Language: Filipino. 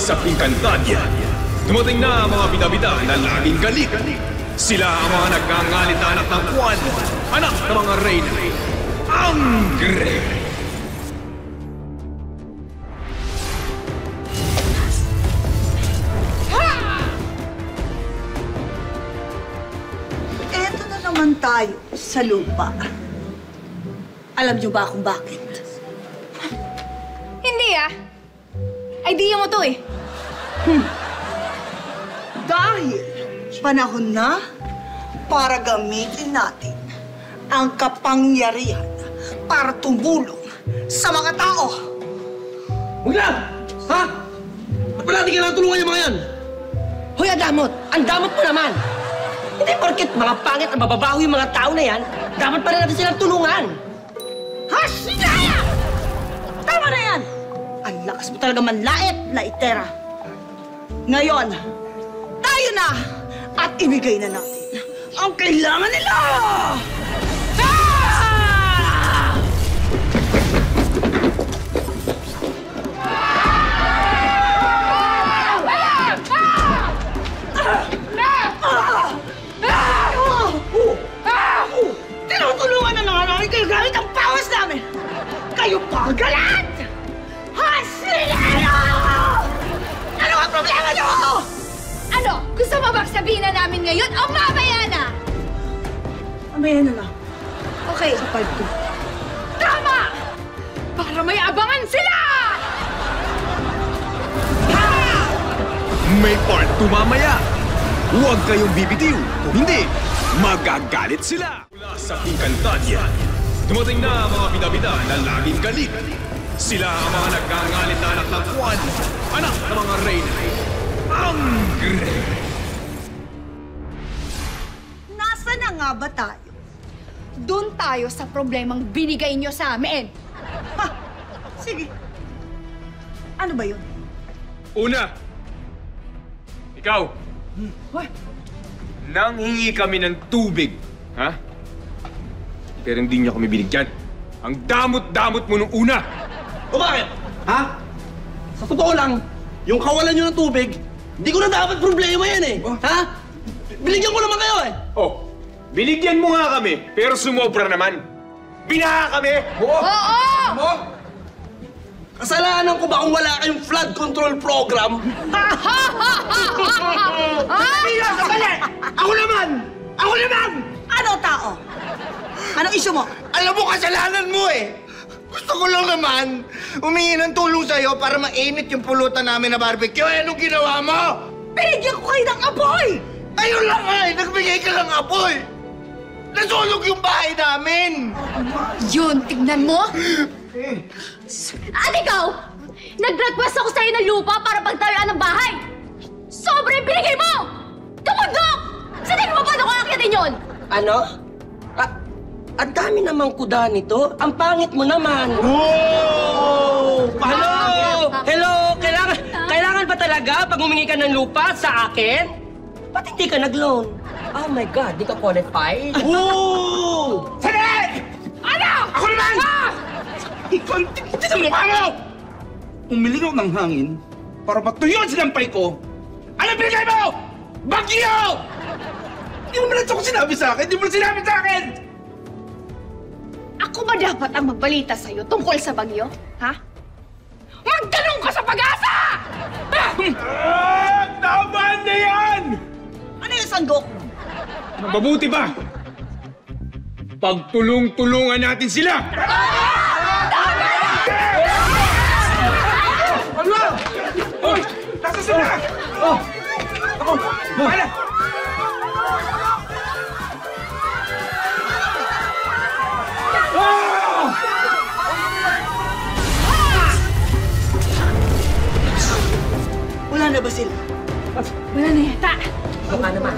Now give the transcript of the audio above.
Sa Pinkantanya, dumating na ang mga bida-bida na laging galit. Sila ang mga nagngangalit na anak ng Juan, anak ng mga reyna. Angre! Eto na naman tayo sa lupa. Alam niyo ba kung bakit? Hindi idea mo to eh. Dahil panahon na para gamitin natin ang kapangyarihan para tumulong sa mga tao. Huwag na! Ha? Ba't ba natin kailangan tulungan yung mga yan? Hoy, Adamot! Ang damot mo naman! Hindi porket mga pangit at mababaho yung mga tao na yan, dapat pa rin natin silang tulungan! Hasinaya! Tama na yan! Ang lakas mo talaga manlait, laitera. Ngayon, tayo na at ibigay na natin ang kailangan nila! Tinutulungan na nga namin kayo gamit ang pawas namin! Kayo pagalat! Hasilero! Ano ang problema niyo? Ano? Gusto mo bang sabihin na namin ngayon o mamaya na? Mamaya na lang. Okay. Sa 5-2. Tama! Para may abangan sila! May part 2 mamaya. Huwag kayong bibitiw. Kung hindi, magagalit sila. Mula sa Pinkantanya, dumating na ang mga bida-bida na laging galit. Sila ang mga nagngangalit na anak ng Juan, anak ng mga reyna. Angre! Nasa na nga ba tayo? Doon tayo sa problemang binigay nyo sa amin. Ha! Sige. Ano ba yun? Una, ikaw. Nanghingi kami ng tubig, ha? Pero hindi niyo kami binigyan. Ang damot-damot mo nung una. O bakit? Ha? Sa totoo lang, yung kawalan nyo ng tubig, hindi ko na dapat problema yan eh. Ha? Binigyan ko naman kayo eh. Oh, binigyan mo nga kami, pero sumobra naman. Binaha kami! Oo! Kasalanan ko ba kung wala kayong flood control program? Hindi na, sandali! Ako naman! Ako naman! Ano, tao? Anong issue mo? Alam mo, kasalanan mo eh! Gusto ko lang naman humingi ng tulong sa'yo para mainit yung pulutan namin na barbecue. Eh, anong ginawa mo? Binigyan ko kayo ng apoy! Ayun lang eh! Nagbigay ka ng apoy! Nasunog yung bahay namin! Yun, tignan mo! At ikaw, nag-request ako sa'yo ng lupa para pagtayuan ng bahay! Sobrang binigay mo! Tumundok! Sa tingin mo paano ko akyatin yun? Ano? Ang dami namang kuda nito. Ang pangit mo naman. Wow! Hello! Hello! Kailangan ba talaga pag humingi ka ng lupa sa akin? Ba't hindi ka nag-loan? Oh my God, di ka qualified? Woo! Sandali! Ano? Ako naman! Ikonti sa mukha mo! Umilingaw ng hangin para matuyo ang sinampay ko. Ano binigay mo? Bagyo! Hindi mo man ito sinabi sa akin! Hindi mo sinabi sa akin! Ako ba dapat ang magbalita sa'yo tungkol sa bagyo? Ha? Magtanong ka sa pag-asa! Tama na yan! Ano yung sanggok mo? Mabuti ba? Pagtulong-tulungan natin sila! Ano? Hoy! Nasa sila? Oh! Ako! Bala! Wala na ba sila? Wala na yata. Baka naman.